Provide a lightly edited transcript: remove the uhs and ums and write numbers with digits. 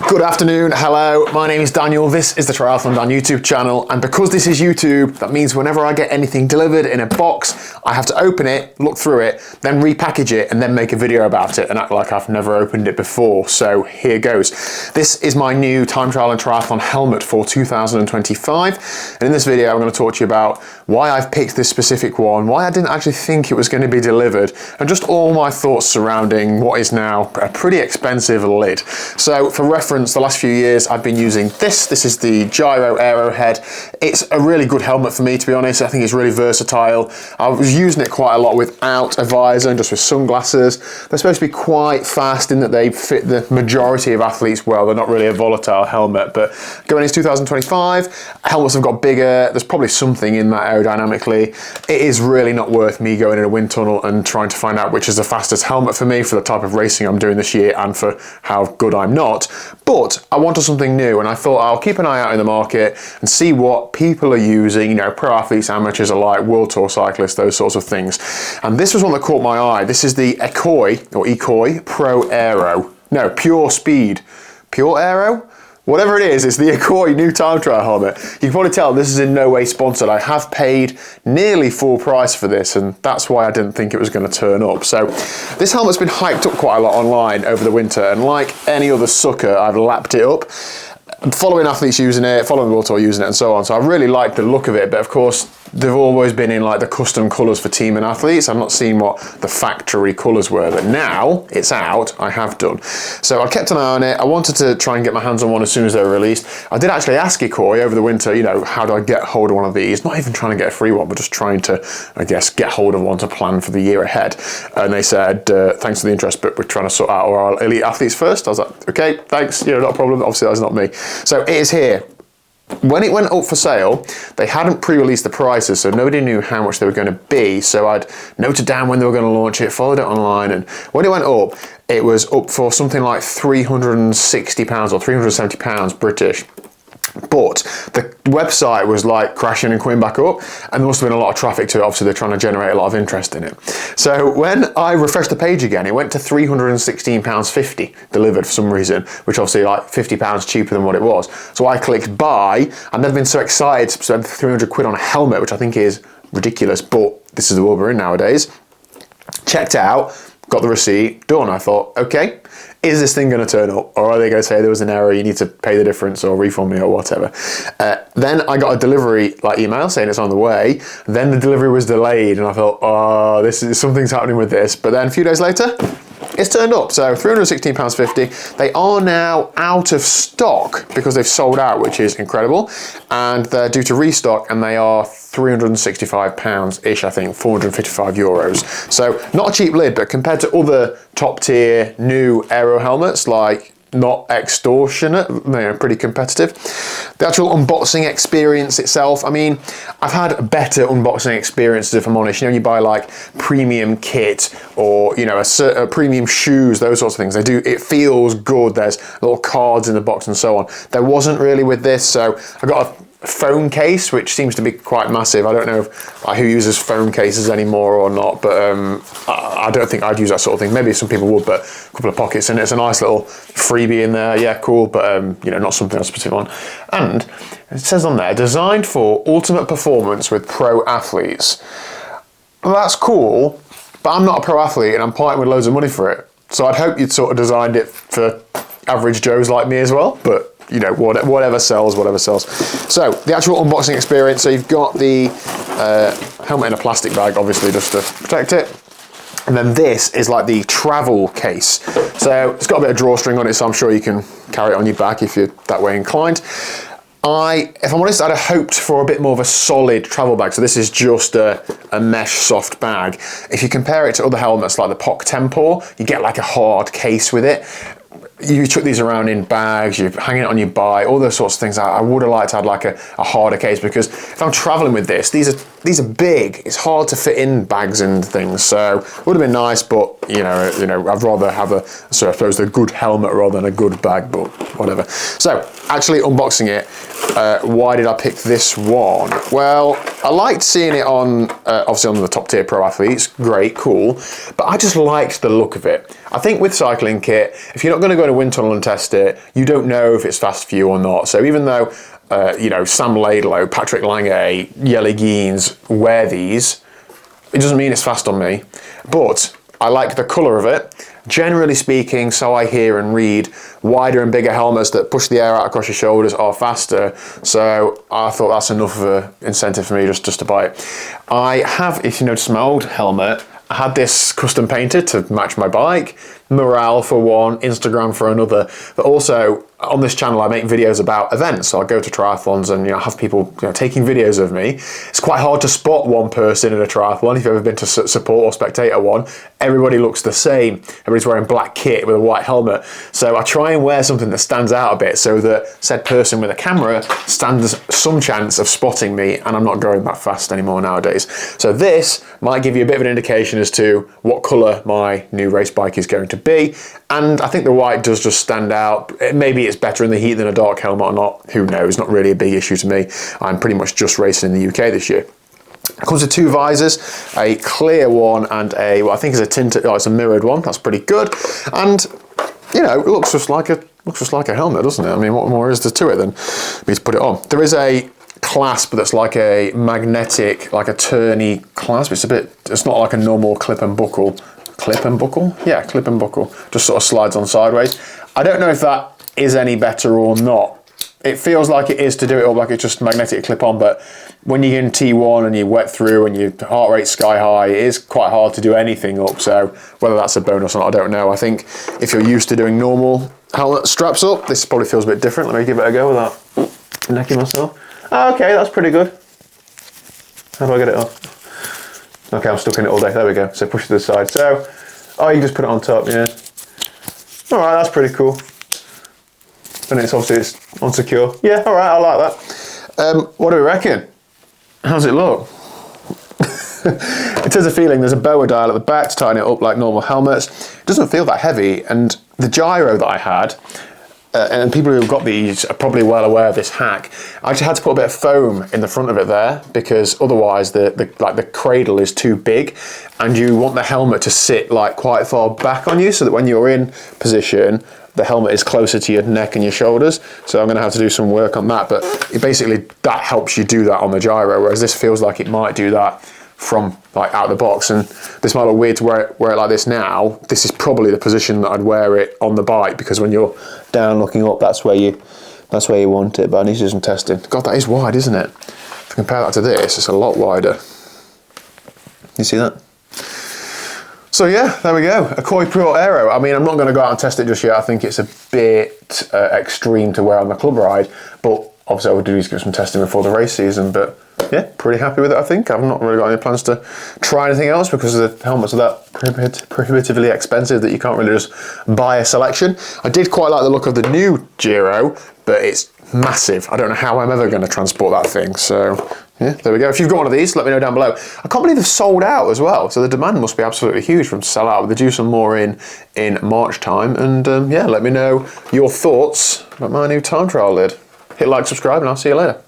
Good afternoon, hello, my name is Daniel, this is the TriathlonDan YouTube channel, and because this is YouTube, that means whenever I get anything delivered in a box, I have to open it, look through it, then repackage it, and then make a video about it and act like I've never opened it before. So here goes. This is my new time trial and triathlon helmet for 2025, and in this video I'm going to talk to you about why I've picked this specific one, why I didn't actually think it was going to be delivered, and just all my thoughts surrounding what is now a pretty expensive lid. So for reference, the last few years I've been using this. This is the Gyro Arrowhead. It's a really good helmet for me, to be honest. I think it's really versatile. I was using it quite a lot without a visor and just with sunglasses. They're supposed to be quite fast in that they fit the majority of athletes well. They're not really a volatile helmet, but going into 2025, helmets have got bigger. There's probably something in that aerodynamically. It is really not worth me going in a wind tunnel and trying to find out which is the fastest helmet for me for the type of racing I'm doing this year and for how good I'm not. But I wanted something new, and I thought I'll keep an eye out in the market and see what people are using, you know, pro athletes, amateurs alike, world tour cyclists, those sorts of things. And this was one that caught my eye. This is the Ekoi Pro Aero. No, Pure Speed. Pure Aero? Whatever it is, it's the Ekoi new time trial helmet. You can probably tell this is in no way sponsored. I have paid nearly full price for this, and that's why I didn't think it was going to turn up. So this helmet's been hyped up quite a lot online over the winter, and like any other sucker, I've lapped it up. Following athletes using it, following the World Tour using it, and so on. So I really like the look of it, but of course, they've always been in like the custom colours for team and athletes. I've not seen what the factory colours were, but now it's out, I have done. So I kept an eye on it. I wanted to try and get my hands on one as soon as they were released. I did actually ask Ekoi over the winter, you know, how do I get hold of one of these? Not even trying to get a free one, but just trying to, I guess, get hold of one to plan for the year ahead. And they said, thanks for the interest, but we're trying to sort out our elite athletes first. I was like, okay, thanks, you know, not a problem. Obviously, that's not me. So it is here. When it went up for sale, they hadn't pre-released the prices, so nobody knew how much they were going to be. So I'd noted down when they were going to launch it, followed it online, and when it went up, it was up for something like £360 or £370 British. But the website was like crashing and coming back up, and there must have been a lot of traffic to it. Obviously, they're trying to generate a lot of interest in it. So when I refreshed the page again, it went to £316.50 delivered for some reason, which obviously like £50 cheaper than what it was. So I clicked buy. I've never been so excited to spend 300 quid on a helmet, which I think is ridiculous, but this is the world we're in nowadays. Checked out, got the receipt, done. I thought, okay, is this thing going to turn up, or are they going to say there was an error, you need to pay the difference or refund me or whatever? Then I got a delivery email saying it's on the way. Then the delivery was delayed, and I thought, oh, something's happening with this. But then a few days later, it's turned up. So £316.50. They are now out of stock because they've sold out, which is incredible. And they're due to restock, and they are £365-ish, I think, €455. So not a cheap lid, but compared to other top tier new aero helmets, like not extortionate, you know, pretty competitive. The actual unboxing experience itself, I mean, I've had better unboxing experiences, if I'm honest. You know, you buy like premium kit or, you know, a premium shoes, those sorts of things. It feels good. There's little cards in the box and so on. There wasn't really with this, so I got a phone case, which seems to be quite massive. I don't know who uses phone cases anymore or not, but I don't think I'd use that sort of thing. Maybe some people would, but a couple of pockets in it. It's a nice little freebie in there. Yeah, cool, but you know, not something else specific on. And it says on there, designed for ultimate performance with pro athletes. Well, that's cool, but I'm not a pro athlete and I'm parting with loads of money for it. So I'd hope you'd sort of designed it for average Joes like me as well, but you know, whatever sells, whatever sells. So the actual unboxing experience, so you've got the helmet in a plastic bag, obviously, just to protect it. And then this is like the travel case. So it's got a bit of drawstring on it, so I'm sure you can carry it on your back if you're that way inclined. If I'm honest, I'd have hoped for a bit more of a solid travel bag. So this is just a mesh soft bag. If you compare it to other helmets like the POC Tempor, you get like a hard case with it. You chuck these around in bags, you're hanging it on your bike, all those sorts of things. I would have liked to have like a harder case, because if I'm traveling with this, these are these are big. It's hard to fit in bags and things, so it would have been nice, but you know, I'd rather have I suppose a good helmet rather than a good bag, but whatever. So actually unboxing it, why did I pick this one? Well, I liked seeing it on, obviously on the top tier pro athletes, great, cool, but I just liked the look of it. I think with cycling kit, if you're not going to go to wind tunnel and test it, you don't know if it's fast for you or not. So even though you know, Sam Laidlow, Patrick Lange, Yelly Geens wear these, it doesn't mean it's fast on me, but I like the colour of it. Generally speaking, so I hear and read, wider and bigger helmets that push the air out across your shoulders are faster, so I thought that's enough of an incentive for me just to buy it. I have, if you notice my old helmet, I had this custom painted to match my bike, morale for one, Instagram for another, but also on this channel I make videos about events. So I go to triathlons and have people taking videos of me. It's quite hard to spot one person in a triathlon. If you've ever been to support or spectator one, everybody looks the same. Everybody's wearing black kit with a white helmet. So I try and wear something that stands out a bit so that said person with a camera stands some chance of spotting me, and I'm not going that fast anymore nowadays. So this might give you a bit of an indication as to what colour my new race bike is going to be, and I think the white does just stand out. Maybe it's better in the heat than a dark helmet or not, who knows, not really a big issue to me. I'm pretty much just racing in the UK this year. It comes with two visors, a clear one and a, what I think is a tinted, oh, it's a mirrored one, that's pretty good. And it looks just like a helmet, doesn't it? I mean, what more is there to it than me to put it on? There is a clasp that's like a magnetic, like a turny clasp. It's not like a normal clip and buckle. Clip and buckle? Yeah, clip and buckle. Just sort of slides on sideways. I don't know if that is any better or not. It feels like it is to do it all, like it's just magnetic clip on, but when you're in T1 and you're wet through and your heart rate's sky high, it is quite hard to do anything up, so whether that's a bonus or not, I don't know. I think if you're used to doing normal helmet straps up, this probably feels a bit different. Let me give it a go without necking myself. Okay, that's pretty good. How do I get it off? Okay, I'm stuck in it all day. There we go. So push it to the side. So, you can just put it on top, yeah. All right, that's pretty cool. And it's unsecure. Yeah, all right, I like that. What do we reckon? How's it look? It has a feeling there's a boa dial at the back to tighten it up like normal helmets. It doesn't feel that heavy, and the gyro that I had, and people who've got these are probably well aware of this hack. I actually had to put a bit of foam in the front of it there because otherwise the cradle is too big, and you want the helmet to sit like quite far back on you so that when you're in position, the helmet is closer to your neck and your shoulders. So I'm going to have to do some work on that, but that helps you do that on the gyro, whereas this feels like it might do that from like out of the box. And this might look weird to wear it like this now. This is probably the position that I'd wear it on the bike, because when you're down looking up, that's where you want it. But I need to do some testing. God, that is wide, isn't it? If I compare that to this, it's a lot wider. You see that? So yeah, there we go, a Koi Pro Aero. I mean, I'm not going to go out and test it just yet. I think it's a bit extreme to wear on the club ride, but obviously I would do some testing before the race season. But yeah, pretty happy with it, I think. I've not really got any plans to try anything else because the helmets are that prohibitively expensive that you can't really just buy a selection. I did quite like the look of the new Giro, but it's massive. I don't know how I'm ever going to transport that thing, so yeah, there we go. If you've got one of these, let me know down below. I can't believe they've sold out as well, so the demand must be absolutely huge for them to sell out. They do some more in March time, and yeah, let me know your thoughts about my new time trial lid. Hit like, subscribe, and I'll see you later.